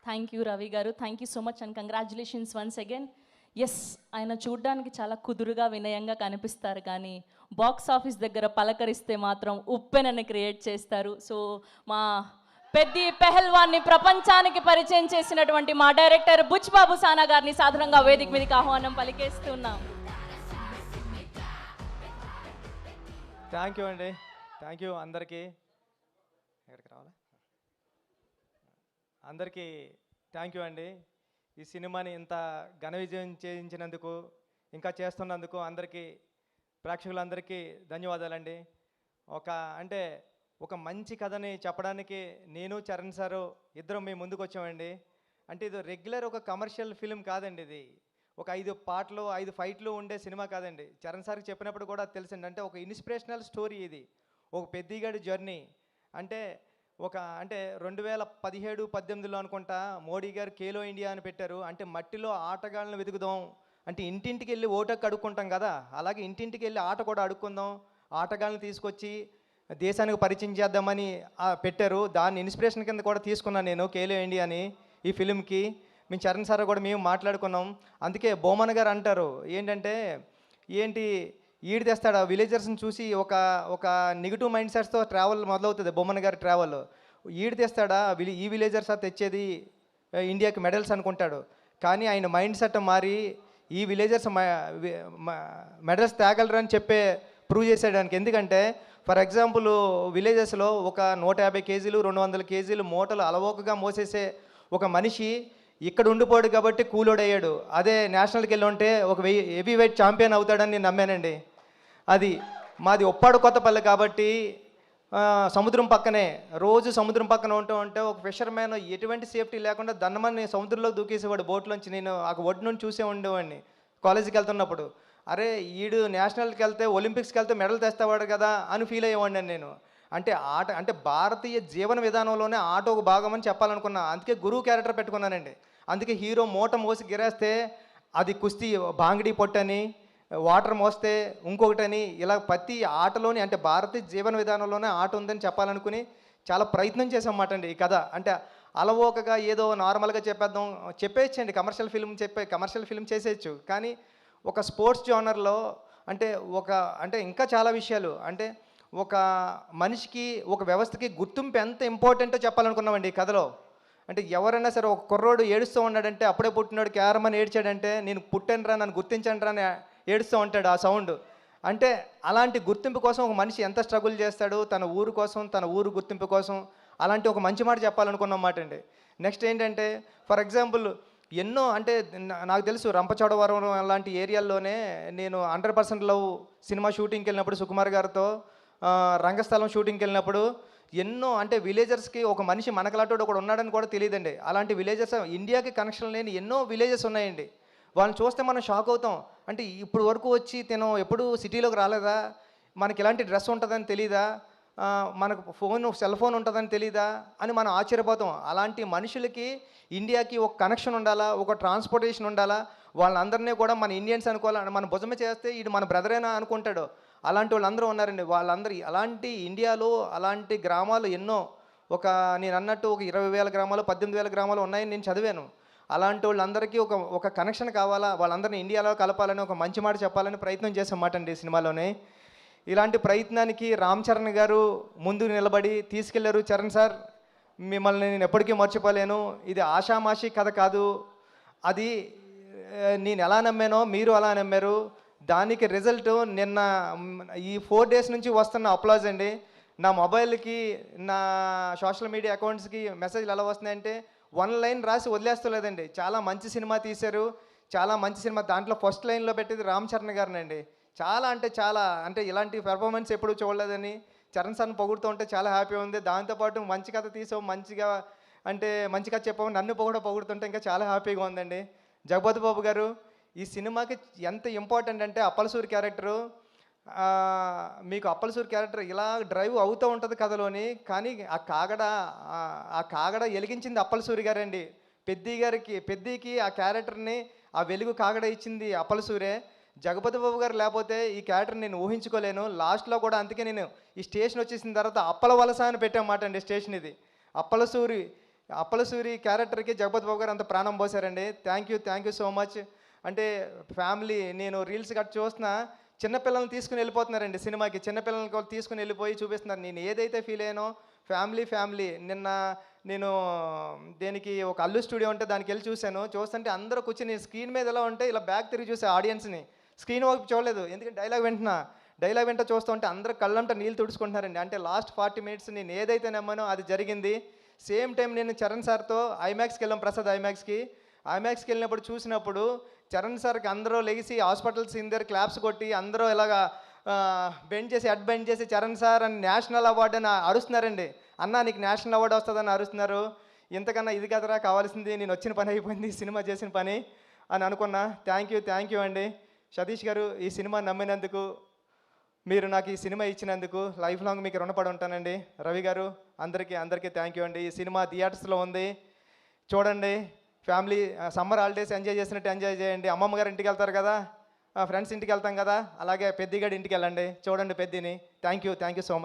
Thank you Ravi గారు, thank you so much and congratulations once again. Yes, ఆయన చూడ్డానికి చాలా కుదురుగా వినయంగా కనిపిస్తారు, కానీ బాక్స్ ఆఫీస్ దగ్గర పలకరిస్తే మాత్రం ఉప్పెనని క్రియేట్ చేస్తారు. సో మా పెద్ది పెహల్వాన్ని ప్రపంచానికి పరిచయం చేసినటువంటి మా డైరెక్టర్ బుచ్బాబు సానా గారిని సాధారణంగా వేదిక మీదకి ఆహ్వానం పలికేస్తున్నాం. థ్యాంక్ యూ అండి, థ్యాంక్ యూ అందరికీ. ఎక్కడికి రావాలా? అందరికీ థ్యాంక్ యూ అండి. ఈ సినిమాని ఇంత ఘన విజయం చేయించినందుకు, ఇంకా చేస్తున్నందుకు అందరికీ, ప్రేక్షకులందరికీ ధన్యవాదాలండి. ఒక మంచి కథని చెప్పడానికి నేను చరణ్ సారు ఇద్దరం మీ ముందుకు వచ్చామండి. అంటే ఇది రెగ్యులర్ ఒక కమర్షియల్ ఫిలిం కాదండి. ఇది ఒక 5 పాటలు 5 ఫైట్లు ఉండే సినిమా కాదండి. చరణ్ సార్కి చెప్పినప్పుడు కూడా తెలిసింది. అంటే ఒక ఇన్స్పిరేషనల్ స్టోరీ ఇది, ఒక పెద్దిగాడి జర్నీ. అంటే 2017-18లో అనుకుంటా మోడీ గారు ఖేలో ఇండియా అని పెట్టారు. అంటే మట్టిలో ఆటగాళ్ళను వెతుకుదాం, అంటే ఇంటింటికి వెళ్ళి ఓటకు అడుక్కుంటాం కదా, అలాగే ఇంటింటికి వెళ్ళి ఆట కూడా అడుక్కుందాం, ఆటగాళ్ళని తీసుకొచ్చి దేశానికి పరిచయం చేద్దామని పెట్టారు. దాన్ని ఇన్స్పిరేషన్ కింద కూడా తీసుకున్నాను నేను ఖేలో ఇండియాని ఈ ఫిలింకి. మేము చరణ్ సార్ కూడా మేము మాట్లాడుకున్నాం. అందుకే బొమ్మన్ గారు అంటారు ఏంటంటే, ఏంటి ఈడు తెస్తాడు ఆ విలేజర్స్ని చూసి ఒక నెగిటివ్ మైండ్ సెట్స్తో ట్రావెల్ మొదలవుతుంది బొమ్మన్ గారి ట్రావెల్. ఈడు తెస్తాడా ఈ విలేజర్స్ తెచ్చేది ఇండియాకి మెడల్స్ అనుకుంటాడు. కానీ ఆయన మైండ్ సెట్ మారి ఈ విలేజర్స్ మెడల్స్ తేగలరు అని ప్రూవ్ చేసేయడానికి. ఎందుకంటే ఫర్ ఎగ్జాంపుల్ విలేజెస్లో ఒక 150 కేజీలు 200 కేజీలు మూటలు అలవోకగా మోసేసే ఒక మనిషి ఇక్కడ ఉండిపోయాడు కాబట్టి కూలోడయ్యాడు. అదే నేషనల్కి వెళ్ళి ఉంటే ఒక హెవీ వెయిట్ ఛాంపియన్ అవుతాడని నేను నమ్మానండి. అది మాది ఉప్పాడు కొత్తపల్లి కాబట్టి సముద్రం పక్కనే, రోజు సముద్రం పక్కన ఉంటే ఒక ఫిషర్మ్యాన్ ఎటువంటి సేఫ్టీ లేకుండా దన్నమని సముద్రంలో దూకేసేవాడు బోట్లోంచి. నేను ఆ ఒడ్డు నుంచి చూసే ఉండేవాడిని కాలేజీకి వెళ్తున్నప్పుడు. అరే ఈడు నేషనల్కి వెళ్తే ఒలింపిక్స్కి వెళ్తే మెడల్ తెస్తావాడు కదా అని ఫీల్ అయ్యేవాడిని నేను. అంటే భారతీయ జీవన విధానంలోనే ఆట ఒక భాగం అని చెప్పాలనుకున్నా. అందుకే గురువు క్యారెక్టర్ పెట్టుకున్నానండి. అందుకే హీరో మూట మోసి గిరేస్తే అది కుస్తీ బాంగిడి పొట్టని, వాటర్ మోస్తే ఇంకొకటని, ఇలా ప్రతి ఆటలోని అంటే భారతీయ జీవన విధానంలోనే ఆట ఉందని చెప్పాలనుకుని చాలా ప్రయత్నం చేసామన్నమాట అండి ఈ కథ. అంటే అలవోకగా ఏదో నార్మల్గా చెప్పేయచ్చండి, కమర్షియల్ ఫిల్మ్ చేసేయచ్చు. కానీ ఒక స్పోర్ట్స్ జోనర్లో అంటే ఇంకా చాలా విషయాలు, అంటే ఒక మనిషికి ఒక వ్యవస్థకి గుర్తింపు ఎంత ఇంపార్టెంటో చెప్పాలనుకున్నామండి ఈ కథలో. అంటే ఎవరైనా సరే ఒక కుర్రోడు ఏడుస్తూ ఉన్నాడంటే, అప్పుడే పుట్టినాడు క్యారమని ఏడ్చాడంటే, నేను పుట్టానురా నన్ను గుర్తించండి రా అని ఏడుస్తూ ఉంటాడు ఆ సౌండ్. అంటే అలాంటి గుర్తింపు కోసం ఒక మనిషి ఎంత స్ట్రగుల్ చేస్తాడు తన ఊరు కోసం, తన ఊరు గుర్తింపు కోసం. అలాంటి ఒక మంచి మాట చెప్పాలనుకున్నమాట అండి. నెక్స్ట్ ఏంటంటే ఫర్ ఎగ్జాంపుల్ ఎన్నో అంటే నాకు తెలుసు రంపచోడవరం అలాంటి ఏరియాల్లోనే నేను 100% లవ్ సినిమా షూటింగ్కి వెళ్ళినప్పుడు సుకుమార్ గారితో రంగస్థలం షూటింగ్కి వెళ్ళినప్పుడు ఎన్నో అంటే విలేజర్స్కి ఒక మనిషి మనకలాంటి ఒకడు ఉన్నాడని కూడా తెలియదండి. అలాంటి విలేజెస్ ఇండియాకి కనెక్షన్ లేని ఎన్నో విలేజెస్ ఉన్నాయండి. వాళ్ళని చూస్తే మనం షాక్ అవుతాం. అంటే ఇప్పుడు వరకు వచ్చి తిను ఎప్పుడు సిటీలోకి రాలేదా, మనకి ఇలాంటి డ్రెస్ ఉంటుందని తెలీదా, మనకు సెల్ ఫోన్ ఉంటుందని తెలీదా అని మనం ఆశ్చర్యపోతాం. అలాంటి మనుషులకి ఇండియాకి ఒక కనెక్షన్ ఉండాలా, ఒక ట్రాన్స్పోర్టేషన్ ఉండాలా, వాళ్ళందరినీ కూడా మన ఇండియన్స్ అనుకోవాలని మన భుజమే చేస్తే ఇది మన బ్రదరేనా అనుకుంటాడు. అలాంటి వాళ్ళందరూ ఉన్నారండి. వాళ్ళందరూ అలాంటి ఇండియాలో అలాంటి గ్రామాలు ఎన్నో, నేను అన్నట్టు ఒక 20,000 గ్రామాలు 18,000 గ్రామాలు ఉన్నాయని నేను చదివాను. అలాంటి వాళ్ళందరికీ ఒక కనెక్షన్ కావాలా, వాళ్ళందరినీ ఇండియాలో కలపాలని ఒక మంచి మాట చెప్పాలని ప్రయత్నం చేసామాట అండి ఈ సినిమాలోనే. ఇలాంటి ప్రయత్నానికి రామ్ చరణ్ గారు ముందు నిలబడి తీసుకెళ్లారు. చరణ్ సార్ మిమ్మల్ని నేను ఎప్పటికీ మర్చిపోలేను, ఇది ఆషామాషి కథ కాదు, అది నేను ఎలా నమ్మానో మీరు అలా నమ్మారు, దానికి రిజల్ట్ నిన్న ఈ 4 days నుంచి వస్తున్న అప్లాజ్ అండి. నా మొబైల్కి నా సోషల్ మీడియా అకౌంట్స్కి మెసేజ్లు ఎలా వస్తున్నాయంటే 1 line రాసి వదిలేస్తలేదండి. చాలా మంచి సినిమా తీశారు, చాలా మంచి సినిమా. దాంట్లో ఫస్ట్ లైన్లో పెట్టేది రామ్ చరణ్ గారినండి. చాలా అంటే ఇలాంటి పెర్ఫార్మెన్స్ ఎప్పుడూ చూడలేదని చరణ్ సార్ని పొగుడుతూ ఉంటే చాలా హ్యాపీ ఉంది. దాంతోపాటు మంచి కథ తీసావు, మంచి కథ చెప్పాము, నన్ను పొగుడుతుంటే ఇంకా చాలా హ్యాపీగా ఉందండి. జగపతి బాబు గారు ఈ సినిమాకి ఎంత ఇంపార్టెంట్ అంటే అప్పలసూరి క్యారెక్టరు, మీకు అప్పలసూరి క్యారెక్టర్ ఇలా డ్రైవ్ అవుతూ ఉంటుంది కథలోని, కానీ ఆ కాగడ వెలిగించింది అప్పలసూరి గారండి. పెద్దికి ఆ క్యారెక్టర్ని ఆ వెలుగు కాగడ ఇచ్చింది అప్పలసూరే. జగపతి బాబు గారు లేకపోతే ఈ క్యారెక్టర్ నేను ఊహించుకోలేను. లాస్ట్లో కూడా అందుకే నేను ఈ స్టేషన్ వచ్చేసిన తర్వాత అప్పల వలస అని పెట్టామాట అండి స్టేషన్ ఇది. అప్పలసూరి అప్పలసూరి క్యారెక్టర్కి జగపతి బాబు గారు అంత ప్రాణం పోసారండి. Thank you so much. అంటే ఫ్యామిలీ నేను రీల్స్ గట్రా చూస్తున్నా, చిన్నపిల్లల్ని తీసుకుని వెళ్ళిపోతున్నారండి సినిమాకి. చిన్నపిల్లల్ని కూడా తీసుకుని వెళ్ళిపోయి చూపిస్తున్నారు. నేను ఏదైతే ఫీల్ అయ్యానో ఫ్యామిలీ నిన్న నేను దేనికి ఒక అల్లు స్టూడియో ఉంటే దానికి వెళ్ళి చూశాను. చూస్తుంటే అందరూ కూర్చొని స్క్రీన్ మీద ఎలా ఉంటే ఇలా బ్యాక్ తిరిగి చూసే ఆడియన్స్ని, స్క్రీన్ వైపు చూడలేదు. ఎందుకంటే డైలాగ్ వెంట చూస్తూ ఉంటే అందరూ కళ్ళంట నీళ్ళు తుడుచుకుంటున్నారండి. అంటే లాస్ట్ 40 మినిట్స్ నేను ఏదైతే నమ్మానో అది జరిగింది. సేమ్ టైం నేను చరణ్ సార్తో ఐమాక్స్కి వెళ్ళాం, ప్రసాద్ ఐమాక్స్కి వెళ్ళినప్పుడు చూసినప్పుడు చరణ్ సార్కి అందరూ లెగిసి హాస్పిటల్ సీన్ దగ్గర క్లాప్స్ కొట్టి అందరూ ఇలాగా హెడ్ బెండ్ చేసి చరణ్ సార్ అని నేషనల్ అవార్డు అని అరుస్తున్నారండి. అన్నా నీకు నేషనల్ అవార్డు వస్తుందని అరుస్తున్నారు. ఇంతకన్నా ఇది కదరా కావాల్సింది, నేను వచ్చిన పని అయిపోయింది, సినిమా చేసిన పని అని అనుకున్నా. థ్యాంక్ యూ అండి సతీష్ గారు, ఈ సినిమా నమ్మినందుకు, మీరు నాకు ఈ సినిమా ఇచ్చినందుకు లైఫ్ లాంగ్ మీకు రుణపడి ఉంటానండి. రవి గారు అందరికీ థ్యాంక్ యూ అండి. ఈ సినిమా థియేటర్స్లో ఉంది, చూడండి. ఫ్యామిలీ సమ్మర్ హాలిడేస్ ఎంజాయ్ చేసినట్టు ఎంజాయ్ చేయండి. అమ్మమ్మ గారు ఇంటికి వెళ్తారు కదా, ఫ్రెండ్స్ ఇంటికి వెళ్తాం కదా, అలాగే పెద్దిగాడి ఇంటికి వెళ్ళండి, చూడండి పెద్దిని. Thank you so much.